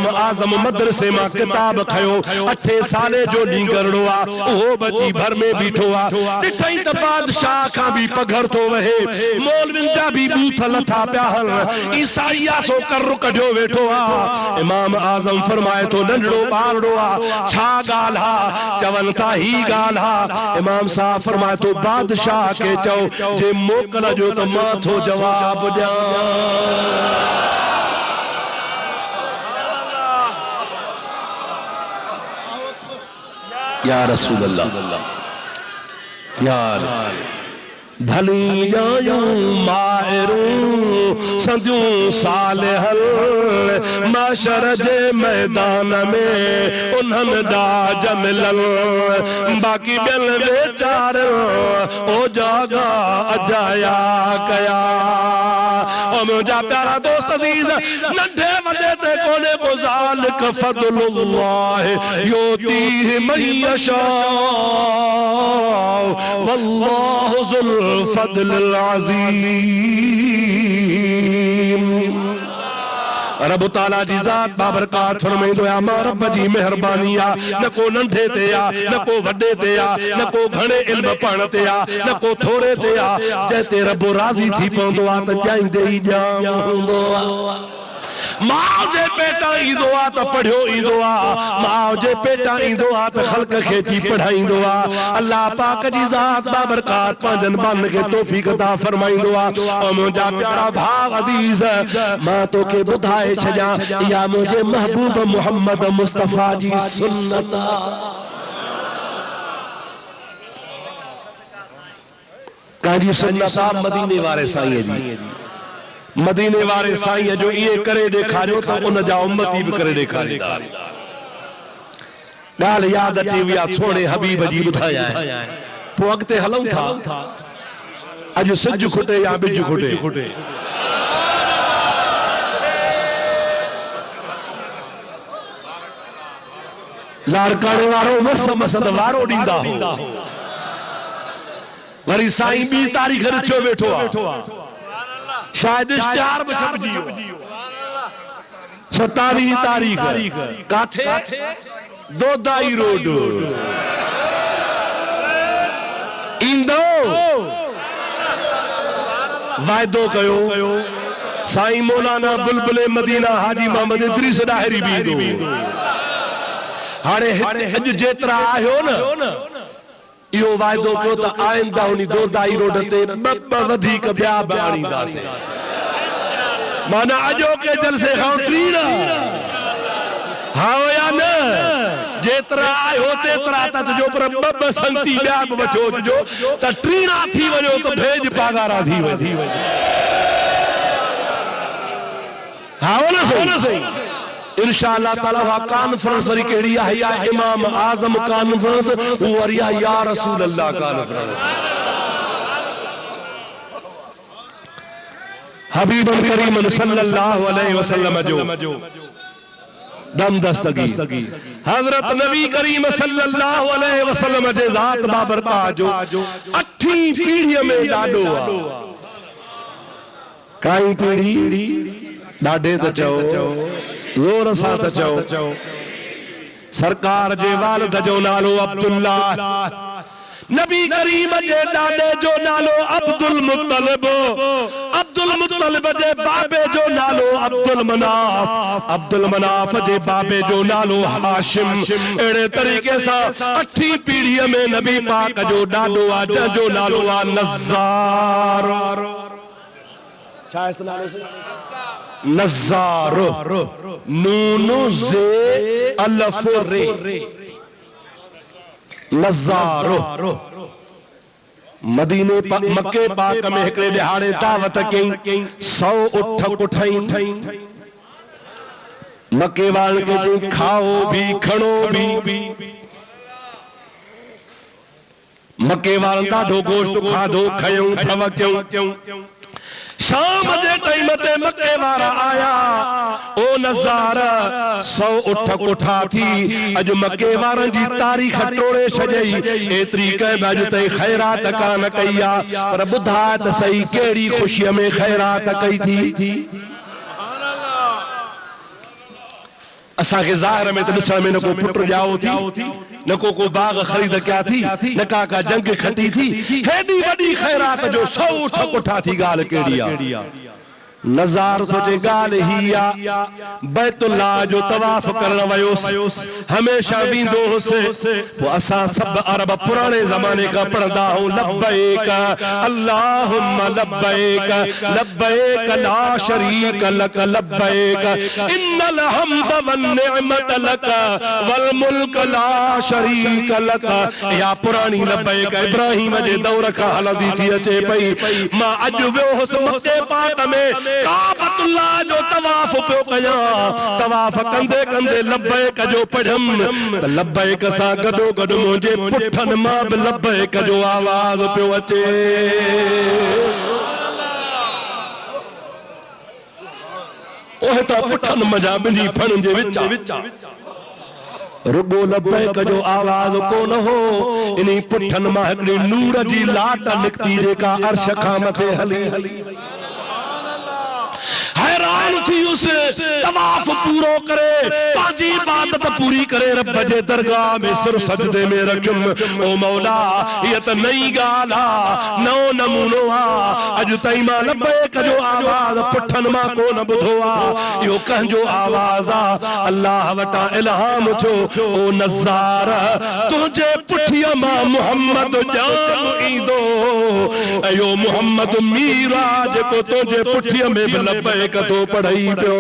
इमाम आजम मदरसे मां किताब खयो 8 साले जो लींगरड़ो आ ओ बची भर में बीठो आ ॾिठई त बादशाह खां भी पघर तो वहे मौलविन जा भी बूथ लथा पिया हल ईसाईया सो कर कढियो वेठो आ इमाम आजम फरमाए तो नंढड़ो ॿारड़ो आ छा ॻाल्हि आ चवनि था ही ॻाल्हि आ इमाम साहब फरमाए तो बादशाह के चओ जे मोकल जो तो मां थो जवाब ॾियां या रसूल अल्लाह यार भली जायूं माहिरूं संदियूं सालिहल माशर जे मैदान में उन्हनि ॾाज मिलल बाक़ी ॿियनि वेचार ओ जागा अजाया कया ओ मुंहिंजा प्यारा दोस्त अज़ीज़ नंढे वॾे ते कोन्हे को ज़ालिक फ़ज़्लुल्लाह युतीहि मन यशा वल्लाहु ज़ुल फज़्लिल अज़ीम रब ताला जी ज़ात बाबरकात फरमाईंदो आ मां रब जी मेहरबानी आ न को नंढे ते आ न को वॾे ते आ न को घणे इल्म पढ़ण ते आ न को थोरे ते आ जंहिं ते रब राज़ी थी पवंदो आ त ॼाईंदे ई ॼाम हूंदो आ मां जे पेटा ईंदो आ त पढ़ियो ईंदो आ मां जे पेटा ईंदो आ त ख़ल्क़ खे थी पढ़ाईंदो आ अल्लाह पाक जी ज़ात बाबरकात पंहिंजनि बंदनि खे तौफ़ीक़ अता फरमाईंदो आ ओ मुंहिंजा प्यारा भाउ अज़ीज़ मां तोखे ॿुधाए छॾियां इहा मुंहिंजे महबूब मोहम्मद मुस्तफ़ा जी सुन्नत काजी सुन्नत मदीने वारे साईं जी मदीने वारे साईं जो ये करे ॾेखारियो त उन जा उम्मती भी करे ॾेखारींदा ॻाल्हि याद अची वई आहे सोणे हबीब जी ॿुधाया पोइ अॻिते हलूं था अॼु सिज खुटे या बिज खुटे लाड़काणे वारो मस मसद वारो ॾींदा हो वरी साईं ॿी तारीख़ रखियो वेठो आहे शायद इश्तिहार में छपजी 27 तारीख काथे दोदाई रोड इंदो वायदो कयो साईं मौलाना बुलबुल मदीना हाजी मोहम्मद इदरीस डाहरी भी इंदो हाणे अॼु जेतिरा आयो न इहो वायदो कयो त आइंदा उन दोदाई रोड ते ॿ वधीक ॿिया बि आणींदासीं माना अॼोके जलसे खां टीना हा या न जेतिरा आयो तेतिरा त जो पर ॿ संगती ॿिया बि वठो अचिजो त टीना थी वञो त भेज पागारा थी वञे हा न सही इंशाअल्लाह ताला वा कॉन्फ्रेंस वरी केड़ी है या इमाम आजम कॉन्फ्रेंस वो वरिया या रसूल अल्लाह कॉन्फ्रेंस हबीब करीम सल्लल्लाहु अलैहि वसल्लम जो दम दस्तगी हजरत नबी करीम सल्लल्लाहु अलैहि वसल्लम जे ज़ात बाबरकात जो 8 पीढ़ी में ॾाढो काई पीढ़ी ॾाढे त चओ ज़ोर सां त चओ सरकार जे वालिद जो नालो अब्दुल्ला नबी करीम जे ॾाॾे जो नालो अब्दुल मुत्तलिब जे बाबे जो नालो अब्दुल मनाफ जे बाबे जो नालो हाशिम अहिड़े तरीक़े सां 8 पीढ़ीअ में नबी पाक जो ॾाॾो आहे जंहिंजो नालो आहे नज़ार छा आहे नालो नज़ार नून ज़े अलफ रे नज़ार मदीने मक्के पाक में हिकड़े दिहाड़े दावत कई 100 उठ कुठई मक्के वाले के जो खाओ भी खड़ो भी मक्के वाले ॾाढो गोश्त खाधो खयूं थव क्यों शाम जे टाइम ते मक्के वारा आया ओ नज़ारा 100 उठ कोठा थी अज मक्के वारन जी तारीख टोड़े छजई एतरी कह अज ते खैरात कान कईया पर बुधा त सही केड़ी खुशी में खैरात कई थी असा के ज़ाहिर में तो ॾिसण में न को पुट ॼाओ थी न को बाग ख़रीद क्या थी न का जंग खटी थी हेॾी वॾी ख़ैरात जो 100 उठ कोठा थी ॻाल्हि कहिड़ी आहे नज़ार तुझे गाल ही आ बैतुल्लाह जो तवाफ करण वयोस हमेशा वींदो हुसे वो असा सब अरब पुराने जमाने का पढ़दा हूं लब्बैक अल्लाहुम्मा लब्बैक लब्बैक ला शरीक लक लब्बैक इन्नल हम्द वन निअमत लक वल मुल्क ला शरीक लक या पुरानी लब्बैक इब्राहिम जे दौर खां हलंदी थी अचे पई मां अज वियो हुस मके पाक में काबतुल्लाह जो तवाफ पियो कया तवाफ कंदे कंदे लब्बैक जो पढ़म लब्बैक सां गडो गड मुझे पुठन मां भी लब्बैक जो आवाज पियो अचे ओहे तो पुठन मजा बिनी फण जे विच रुगो लब्बैक जो आवाज कोन हो इनी पुठन मां हिकड़ी नूर जी लाट निकती जेका अर्श खां मथे हली हैरान थी उस तवाफ पूरो करे पाजी इबादत पूरी करे रब जे दरगाह में सिर सजदे में रखम ओ मौला ये त नई गाला नओ नमूनो आ अज ताई मां लब्बैक जो आवाज पुठन मां कोन बुधो आ यो कंजो आवाज आ अल्लाह वटा इल्हाम छो ओ नज़ार तुझे पुठिया मां मोहम्मद जान ईंदो अयो मोहम्मद मीरा जेको तुझे पुठिया में लब्बैक तो पढ़ाई पियो